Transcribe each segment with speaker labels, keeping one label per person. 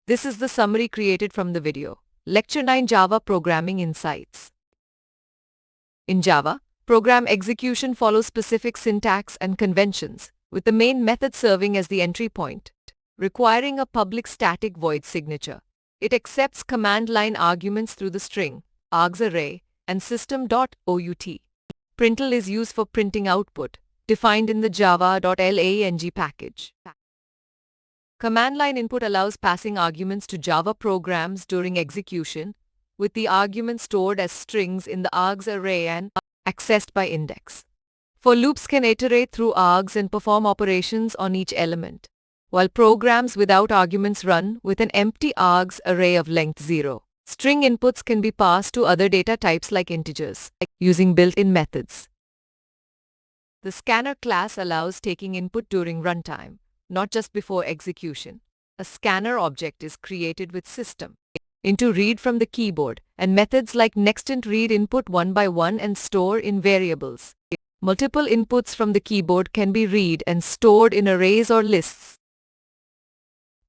Speaker 1: This is the summary created from the video. Lecture 9 Java Programming Insights. In Java, program execution follows specific syntax and conventions, with the main method serving as the entry point, requiring a public static void signature. It accepts command line arguments through the string, args_array, and system.out. Println is used for printing output, defined in the java.lang package. Command line input allows passing arguments to Java programs during execution, with the arguments stored as strings in the args_array and accessed by index. For loops can iterate through args and perform operations on each element, while programs without arguments run with an empty args_array of length 0. String inputs can be passed to other data types like integers, using built-in methods. The scanner class allows taking input during runtime, not just before execution. A scanner object is created with system into read from the keyboard, and methods like nextInt read input one by one and store in variables. Multiple inputs from the keyboard can be read and stored in arrays or lists.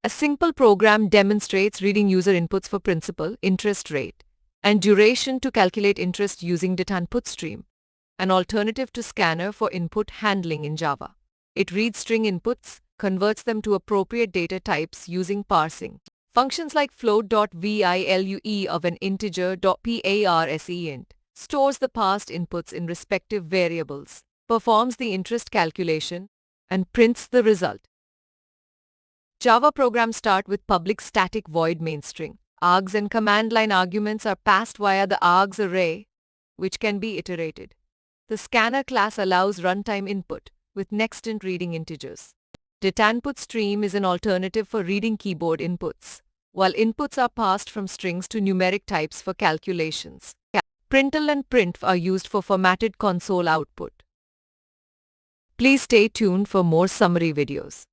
Speaker 1: A simple program demonstrates reading user inputs for principal, interest rate, and duration to calculate interest using data_input_stream, an alternative to scanner for input handling in Java. It reads string inputs, converts them to appropriate data types using parsing. Functions like float.value of an integer.parseInt stores the parsed inputs in respective variables, performs the interest calculation, and prints the result. Java programs start with public static void main string. Args and command line arguments are passed via the args_array, which can be iterated. The scanner class allows runtime input, with nextInt reading integers. Data_input_stream is an alternative for reading keyboard inputs, while inputs are passed from strings to numeric types for calculations. Println and printf are used for formatted console output. Please stay tuned for more summary videos.